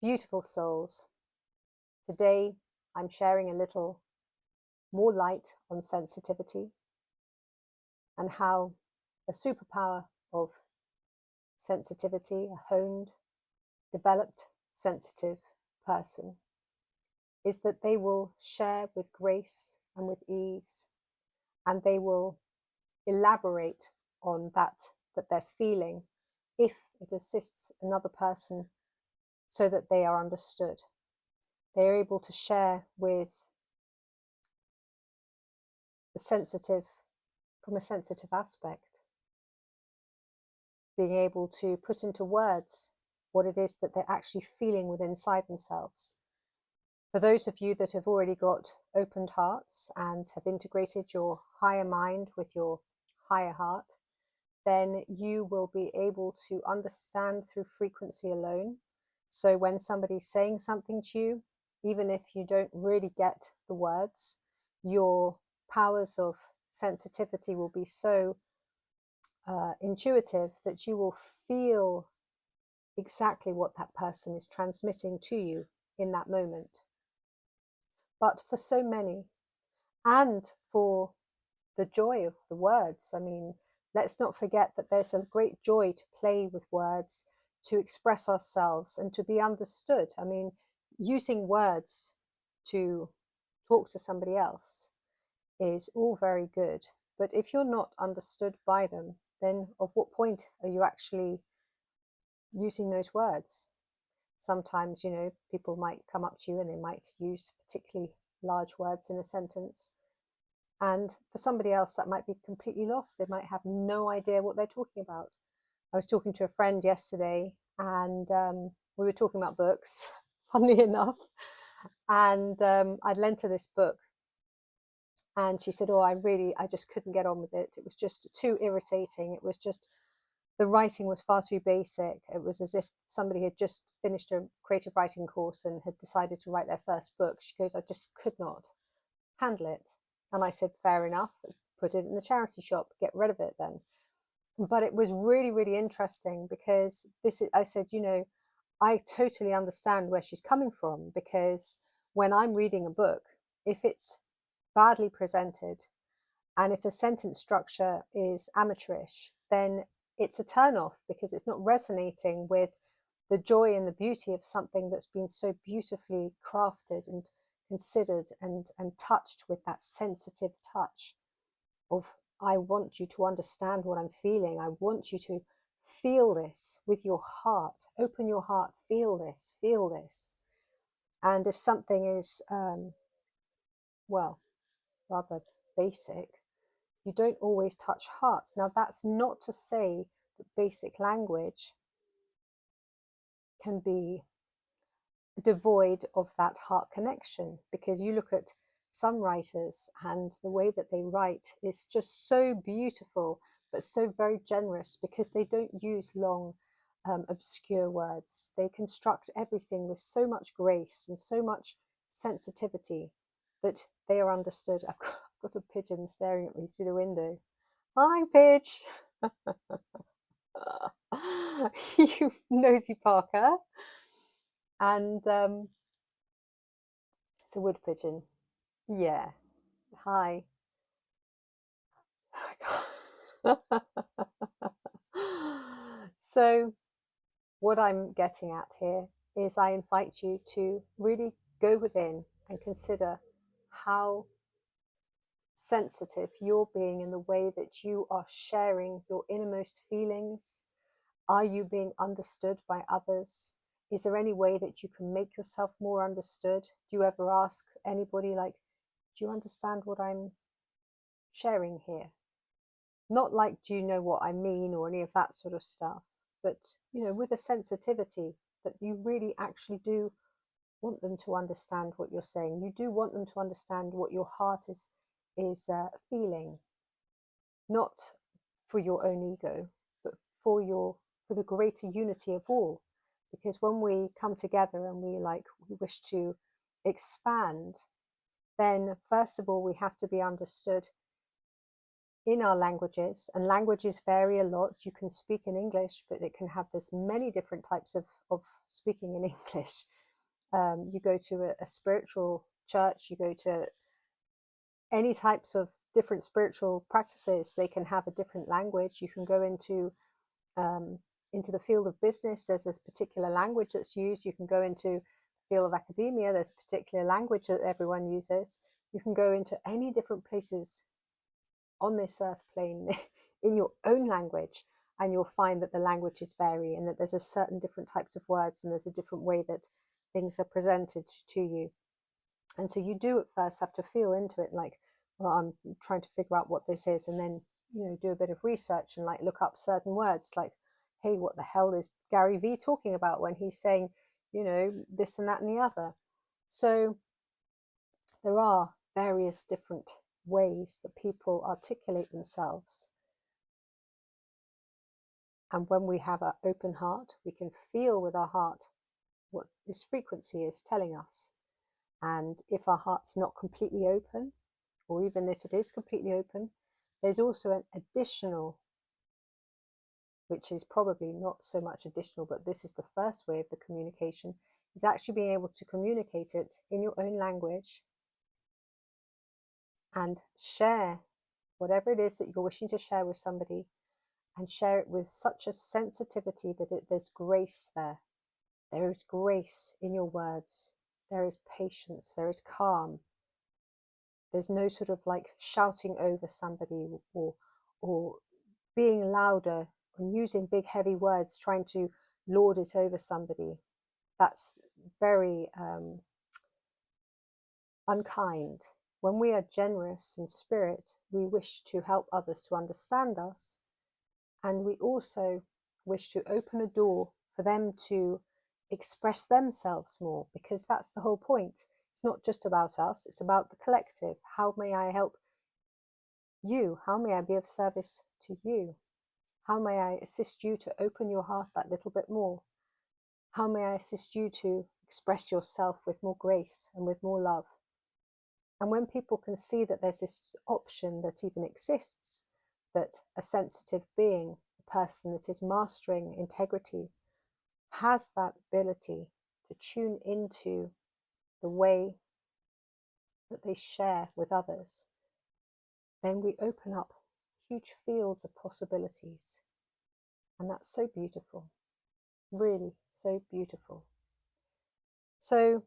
Beautiful souls, today I'm sharing a little more light on sensitivity and how a superpower of sensitivity, a honed, developed, sensitive person, is that they will share with grace and with ease, and they will elaborate on that they're feeling if it assists another person so that they are understood. They are able to share with the sensitive from a sensitive aspect, being able to put into words what it is that they're actually feeling within inside themselves. For those of you that have already got opened hearts and have integrated your higher mind with your higher heart, then you will be able to understand through frequency alone. So when somebody's saying something to you, even if you don't really get the words, your powers of sensitivity will be so intuitive that you will feel exactly what that person is transmitting to you in that moment. But for so many, and for the joy of the words, I mean, let's not forget that there's a great joy to play with words, to express ourselves and to be understood. I mean, using words to talk to somebody else is all very good. But if you're not understood by them, then of what point are you actually using those words? Sometimes, you know, people might come up to you and they might use particularly large words in a sentence. And for somebody else, that might be completely lost. They might have no idea what they're talking about. I was talking to a friend yesterday and we were talking about books, funnily enough. And I'd lent her this book. And she said, oh, I just couldn't get on with it. It was just too irritating. It was just, the writing was far too basic. It was as if somebody had just finished a creative writing course and had decided to write their first book. She goes, I just could not handle it. And I said, fair enough, put it in the charity shop, get rid of it then. But it was really, really interesting because I said, you know, I totally understand where she's coming from, because when I'm reading a book, if it's badly presented and if the sentence structure is amateurish, then it's a turn off because it's not resonating with the joy and the beauty of something that's been so beautifully crafted and considered and touched with that sensitive touch of, I want you to understand what I'm feeling. I want you to feel this with your heart. Open your heart, feel this, feel this. And if something is, well, rather basic, you don't always touch hearts. Now, that's not to say that basic language can be devoid of that heart connection, because you look at some writers and the way that they write is just so beautiful, but so very generous, because they don't use long, obscure words. They construct everything with so much grace and so much sensitivity that they are understood. I've got a pigeon staring at me through the window. Hi, Pidge. You nosy Parker. And it's a wood pigeon. Yeah. Hi. So what I'm getting at here is I invite you to really go within and consider how sensitive you're being in the way that you are sharing your innermost feelings. Are you being understood by others? Is there any way that you can make yourself more understood? Do you ever ask anybody, like, do you understand what I'm sharing here? Not like, do you know what I mean, or any of that sort of stuff, but, you know, with a sensitivity that you really actually do want them to understand what you're saying. You do want them to understand what your heart is feeling, not for your own ego, but for the greater unity of all. Because when we come together and we wish to expand, then first of all we have to be understood in our languages, and languages vary a lot. You can speak in English, but it can have this many different types of speaking in English. You go to a spiritual church, you go to any types of different spiritual practices, they can have a different language. You can go into the field of business, there's this particular language that's used. You can go into the field of academia, there's a particular language that everyone uses. You can go into any different places on this earth plane in your own language, and you'll find that the languages vary, and that there's a certain different types of words, and there's a different way that things are presented to you. And so you do at first have to feel into it, like, well, I'm trying to figure out what this is, and then, you know, do a bit of research and like look up certain words, like, hey, what the hell is Gary Vee talking about when he's saying, you know, this and that and the other? So there are various different ways that people articulate themselves. And when we have an open heart, we can feel with our heart what this frequency is telling us. And if our heart's not completely open, or even if it is completely open, there's also an additional, which is probably not so much additional, but this is the first way of the communication, is actually being able to communicate it in your own language and share whatever it is that you're wishing to share with somebody, and share it with such a sensitivity that there's grace there. There is grace in your words. There is patience. There is calm. There's no sort of like shouting over somebody, or being louder and using big heavy words, trying to lord it over somebody. That's very unkind. When we are generous in spirit, we wish to help others to understand us, and we also wish to open a door for them to express themselves more, because that's the whole point. It's not just about us, it's about the collective. How may I help you? How may I be of service to you? How may I assist you to open your heart that little bit more? How may I assist you to express yourself with more grace and with more love? And when people can see that there's this option that even exists, that a sensitive being, a person that is mastering integrity, has that ability to tune into the way that they share with others, then we open up huge fields of possibilities. And that's so beautiful, really so beautiful. So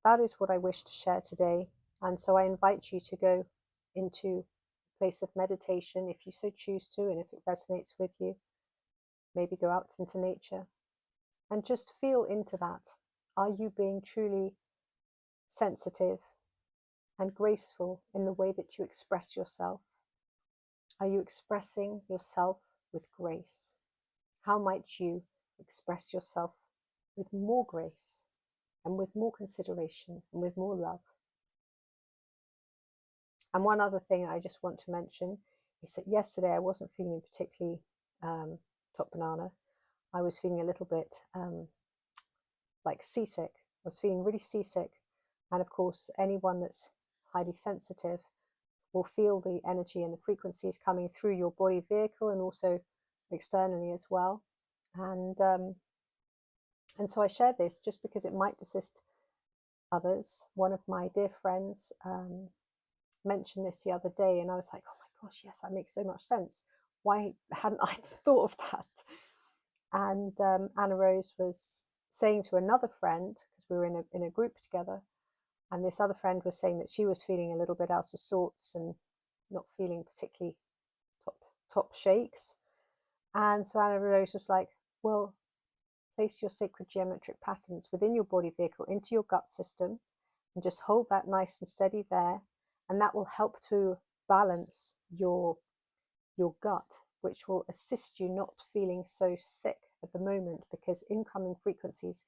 that is what I wish to share today. And so I invite you to go into a place of meditation if you so choose to, and if it resonates with you, maybe go out into nature and just feel into that. Are you being truly sensitive and graceful in the way that you express yourself? Are you expressing yourself with grace? How might you express yourself with more grace and with more consideration and with more love? And one other thing I just want to mention is that yesterday I wasn't feeling particularly top banana. I was feeling a little bit like seasick. I was feeling really seasick. And of course, anyone that's highly sensitive will feel the energy and the frequencies coming through your body vehicle, and also externally as well. And so I shared this just because it might assist others. One of my dear friends mentioned this the other day, and I was like, oh my gosh, yes, that makes so much sense. Why hadn't I thought of that? And Anna Rose was saying to another friend, because we were in a group together, and this other friend was saying that she was feeling a little bit out of sorts and not feeling particularly top shakes. And so Anna Rose was like, well, place your sacred geometric patterns within your body vehicle into your gut system, and just hold that nice and steady there, and that will help to balance your gut, which will assist you not feeling so sick at the moment, because incoming frequencies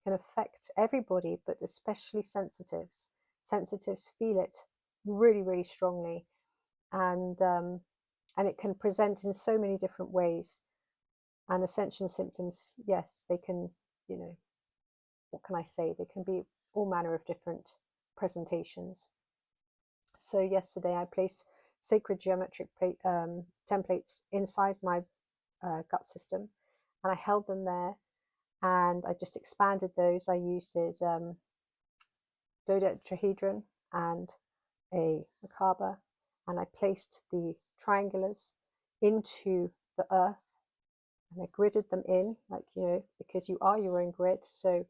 can affect everybody, but especially sensitives. Sensitives feel it really, really strongly, and it can present in so many different ways. And ascension symptoms, yes, they can, you know, what can I say? They can be all manner of different presentations. So yesterday I placed sacred geometric templates inside my gut system, and I held them there, and I just expanded those. I used dodecahedron and a macabre, and I placed the triangulars into the earth, and I gridded them in, like, you know, because you are your own grid, so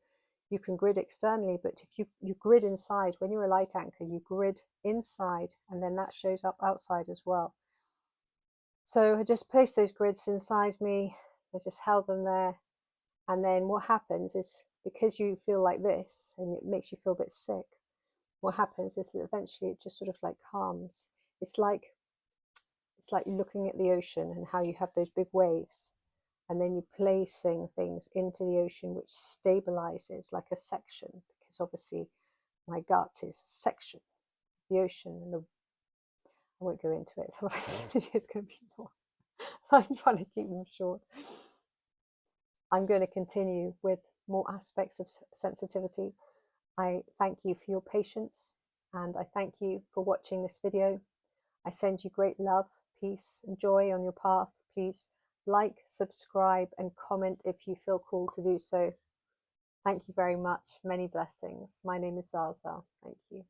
you can grid externally, but if you grid inside, when you're a light anchor, you grid inside, and then that shows up outside as well. So I just placed those grids inside me, I just held them there, and then what happens is, because you feel like this, and it makes you feel a bit sick, what happens is that eventually it just sort of like calms. It's like you're looking at the ocean and how you have those big waves, and then you're placing things into the ocean which stabilizes like a section, because obviously my gut is a section of the ocean, and I won't go into it, otherwise this video is going to be more. I'm trying to keep them short. I'm going to continue with more aspects of sensitivity. I thank you for your patience, and I thank you for watching this video. I send you great love, peace, and joy on your path. Please like, subscribe, and comment if you feel called to do so. Thank you very much. Many blessings. My name is Zaza. Thank you.